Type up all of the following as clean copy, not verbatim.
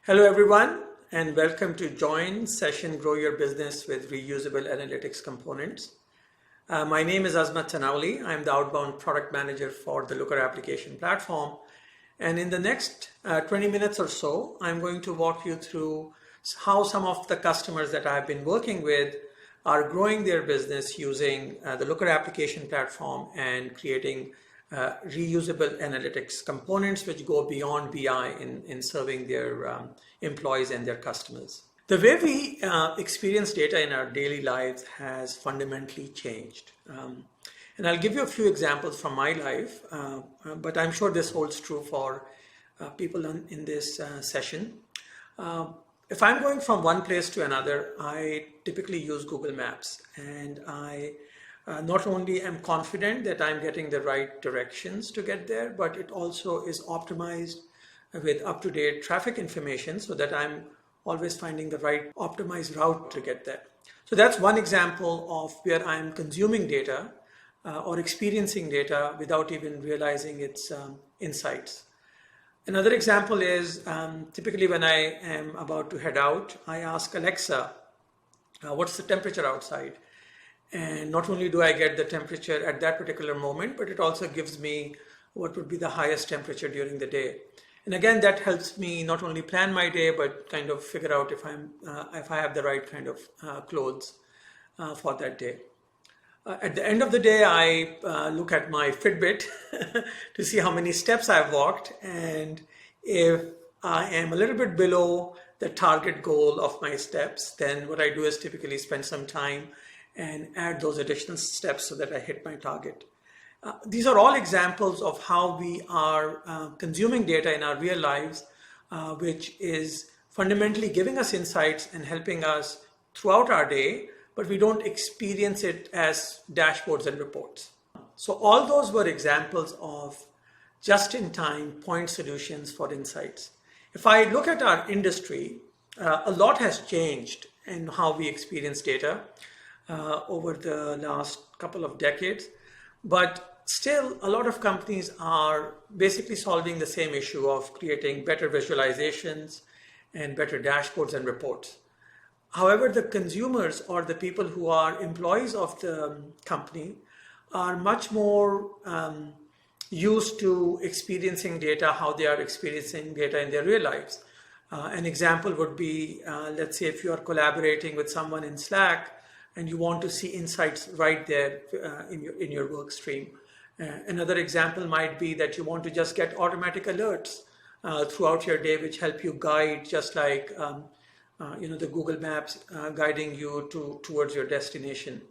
Hello everyone, and welcome to join session Grow Your Business with Reusable Analytics Components. My name is Azmat Tanauli. I'm the outbound product manager for the Looker application platform. And in the next 20 minutes or so, I'm going to walk you through how some of the customers that I've been working with are growing their business using the Looker application platform and creating reusable analytics components which go beyond BI in serving their employees and their customers. The way we experience data in our daily lives has fundamentally changed. And I'll give you a few examples from my life, but I'm sure this holds true for people in this session. If I'm going from one place to another, I typically use Google Maps, and I not only am confident that I'm getting the right directions to get there, but it also is optimized with up-to-date traffic information so that I'm always finding the right optimized route to get there. So that's one example of where I'm consuming data or experiencing data without even realizing its insights. Another example is typically when I am about to head out, I ask Alexa, what's the temperature outside? And not only do I get the temperature at that particular moment, but it also gives me what would be the highest temperature during the day. And again, that helps me not only plan my day, but kind of figure out if I have the right kind of clothes for that day. At the end of the day, I look at my Fitbit to see how many steps I've walked. And if I am a little bit below the target goal of my steps, then what I do is typically spend some time and add those additional steps so that I hit my target. These are all examples of how we are consuming data in our real lives, which is fundamentally giving us insights and helping us throughout our day, but we don't experience it as dashboards and reports. So all those were examples of just-in-time point solutions for insights. If I look at our industry, a lot has changed in how we experience data over the last couple of decades, but still a lot of companies are basically solving the same issue of creating better visualizations and better dashboards and reports. However, the consumers or the people who are employees of the company are much more used to experiencing data, how they are experiencing data in their real lives. An example would be, let's say if you are collaborating with someone in Slack and you want to see insights right there in your work stream. Another example might be that you want to just get automatic alerts throughout your day, which help you guide, just like the Google Maps guiding you towards your destination.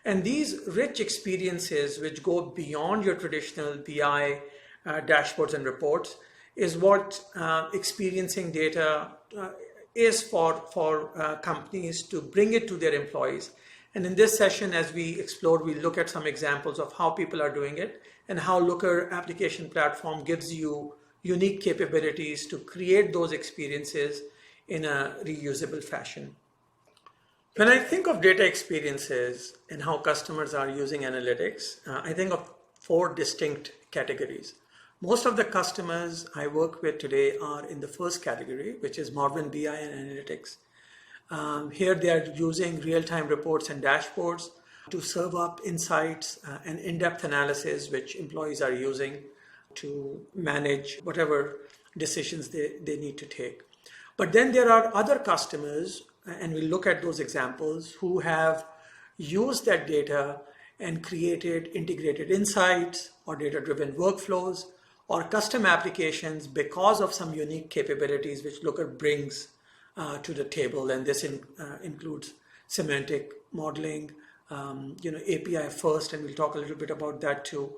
And these rich experiences, which go beyond your traditional BI dashboards and reports, is what experiencing data is for companies to bring it to their employees. And in this session, as we explore, we look at some examples of how people are doing it and how Looker application platform gives you unique capabilities to create those experiences in a reusable fashion. When I think of data experiences and how customers are using analytics, I think of four distinct categories. Most of the customers I work with today are in the first category, which is modern BI and analytics. Here they are using real-time reports and dashboards to serve up insights and in-depth analysis, which employees are using to manage whatever decisions they need to take. But then there are other customers, and we'll look at those examples, who have used that data and created integrated insights or data-driven workflows or custom applications because of some unique capabilities which Looker brings to the table. And this includes semantic modeling, API first, and we'll talk a little bit about that too.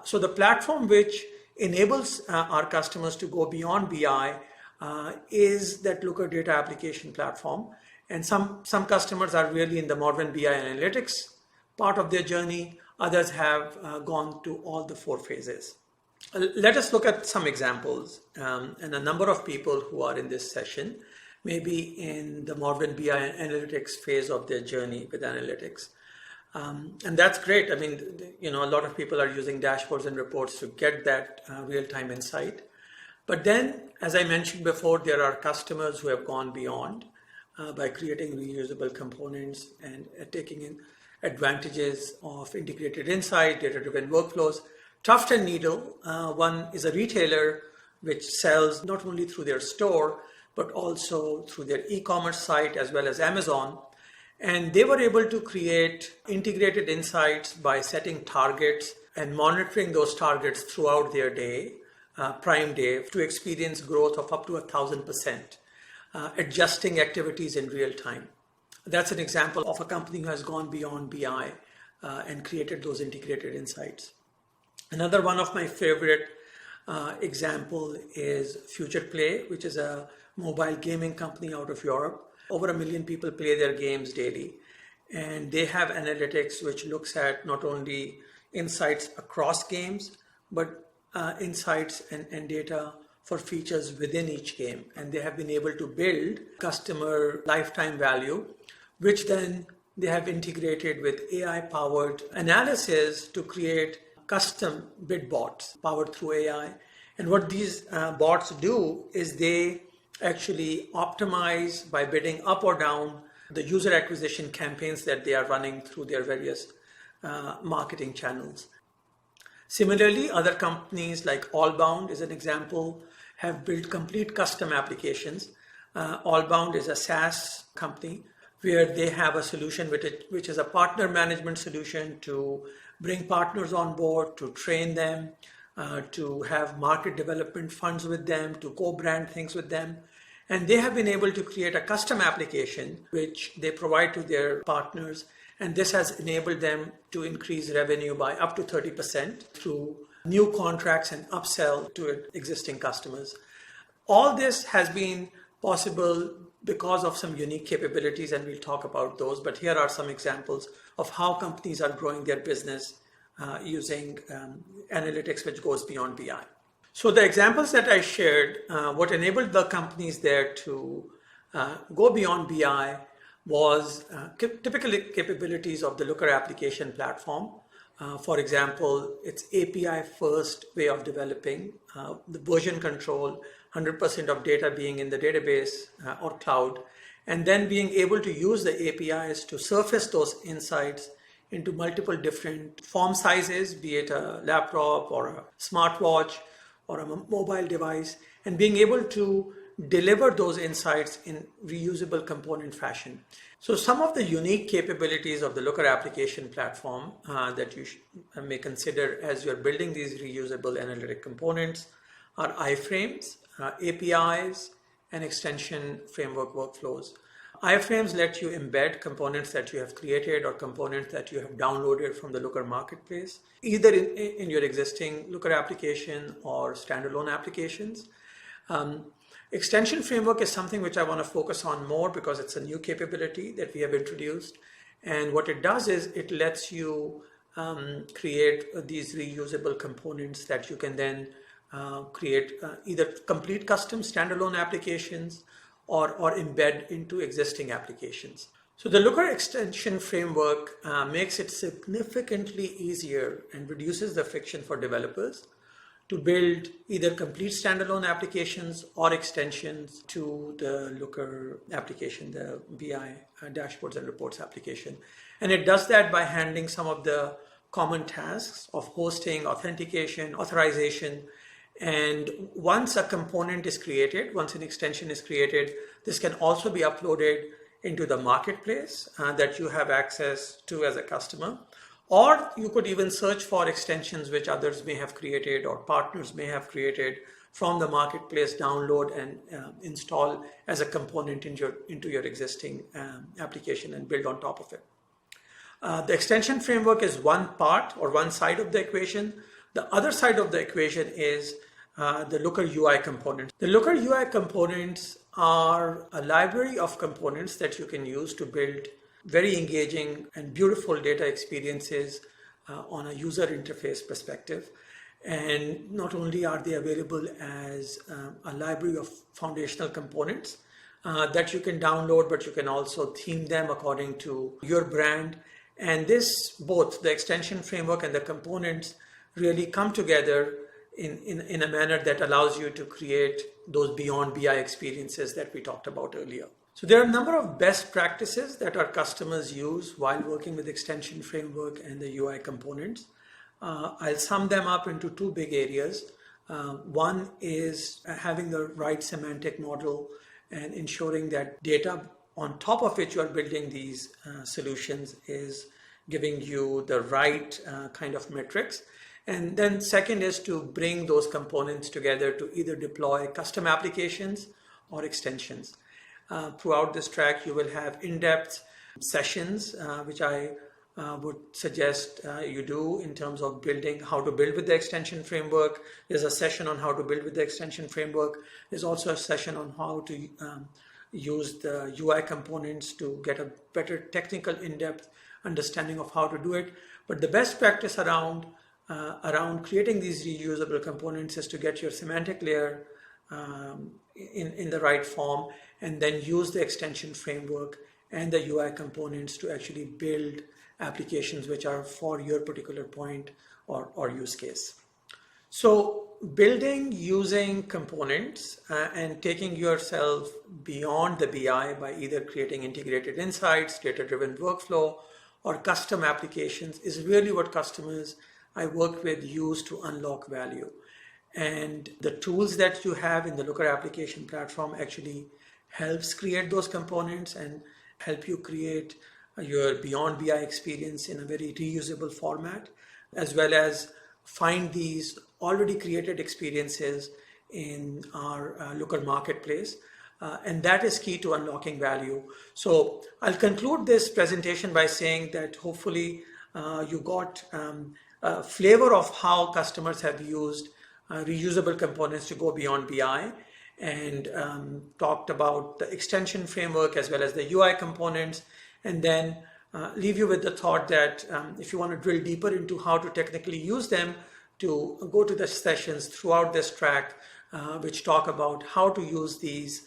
So the platform which enables our customers to go beyond BI is that Looker data application platform. And some customers are really in the modern BI analytics part of their journey. Others have gone to all the four phases. Let us look at some examples, and a number of people who are in this session may be in the modern BI analytics phase of their journey with analytics. And that's great. I mean, a lot of people are using dashboards and reports to get that real-time insight. But then, as I mentioned before, there are customers who have gone beyond by creating reusable components and taking in advantages of integrated insight, data-driven workflows. Tuft and Needle, one is a retailer which sells not only through their store, but also through their e-commerce site as well as Amazon. And they were able to create integrated insights by setting targets and monitoring those targets throughout their day, Prime Day, to experience growth of up to 1,000%, adjusting activities in real time. That's an example of a company who has gone beyond BI and created those integrated insights. Another one of my favorite example is Future Play, which is a mobile gaming company out of Europe. Over 1 million people play their games daily, and they have analytics which looks at not only insights across games, but insights and data for features within each game. And they have been able to build customer lifetime value, which then they have integrated with AI-powered analysis to create custom bid bots powered through AI. And what these bots do is they actually optimize by bidding up or down the user acquisition campaigns that they are running through their various marketing channels. Similarly, other companies like Allbound is an example, have built complete custom applications. Allbound is a SaaS company where they have a solution which is a partner management solution to bring partners on board, to train them, to have market development funds with them, to co-brand things with them. And they have been able to create a custom application which they provide to their partners. And this has enabled them to increase revenue by up to 30% through new contracts and upsell to existing customers. All this has been possible because of some unique capabilities, and we'll talk about those. But here are some examples of how companies are growing their business using analytics which goes beyond BI. So the examples that I shared, what enabled the companies there to go beyond BI was typical capabilities of the Looker application platform. For example, its API first way of developing, the version control, 100% of data being in the database or cloud, and then being able to use the APIs to surface those insights into multiple different form sizes, be it a laptop or a smartwatch or a mobile device, and being able to deliver those insights in reusable component fashion. So some of the unique capabilities of the Looker application platform that you may consider as you're building these reusable analytic components are iframes, APIs, and extension framework workflows. Iframes let you embed components that you have created or components that you have downloaded from the Looker marketplace, either in your existing Looker application or standalone applications. Extension framework is something which I want to focus on more because it's a new capability that we have introduced. And what it does is it lets you create these reusable components that you can then create either complete custom standalone applications or embed into existing applications. So the Looker extension framework makes it significantly easier and reduces the friction for developers to build either complete standalone applications or extensions to the Looker application, the BI dashboards and reports application. And it does that by handling some of the common tasks of hosting, authentication, authorization. And once a component is created, once an extension is created, this can also be uploaded into the marketplace that you have access to as a customer. Or you could even search for extensions which others may have created or partners may have created from the marketplace, download and install as a component into your existing application and build on top of it. The extension framework is one part or one side of the equation. The other side of the equation is the Looker UI components. The Looker UI components are a library of components that you can use to build very engaging and beautiful data experiences on a user interface perspective. And not only are they available as a library of foundational components that you can download, but you can also theme them according to your brand. And this, both the extension framework and the components really come together in a manner that allows you to create those beyond BI experiences that we talked about earlier. So there are a number of best practices that our customers use while working with extension framework and the UI components. I'll sum them up into two big areas. One is having the right semantic model and ensuring that data on top of which you are building these solutions is giving you the right kind of metrics. And then second is to bring those components together to either deploy custom applications or extensions. Throughout this track, you will have in-depth sessions, which I would suggest you do in terms of building, how to build with the extension framework. There's a session on how to build with the extension framework. There's also a session on how to use the UI components to get a better technical in-depth understanding of how to do it. But the best practice around creating these reusable components is to get your semantic layer in the right form, and then use the extension framework and the UI components to actually build applications which are for your particular point or use case. So building using components and taking yourself beyond the BI by either creating integrated insights, data-driven workflow, or custom applications is really what customers I work with use to unlock value. And the tools that you have in the Looker application platform actually helps create those components and help you create your beyond BI experience in a very reusable format, as well as find these already created experiences in our Looker marketplace. And that is key to unlocking value. So I'll conclude this presentation by saying that hopefully you got a flavor of how customers have used reusable components to go beyond BI, and talked about the extension framework as well as the UI components, and then leave you with the thought that if you want to drill deeper into how to technically use them, to go to the sessions throughout this track which talk about how to use these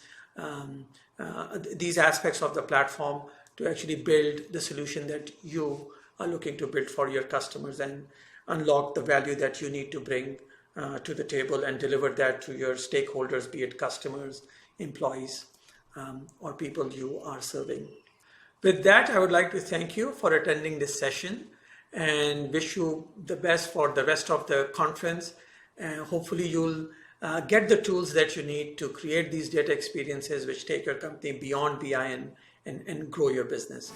aspects of the platform to actually build the solution that you are looking to build for your customers and unlock the value that you need to bring to the table and deliver that to your stakeholders, be it customers, employees, or people you are serving. With that, I would like to thank you for attending this session and wish you the best for the rest of the conference. Hopefully you'll get the tools that you need to create these data experiences which take your company beyond BI and grow your business.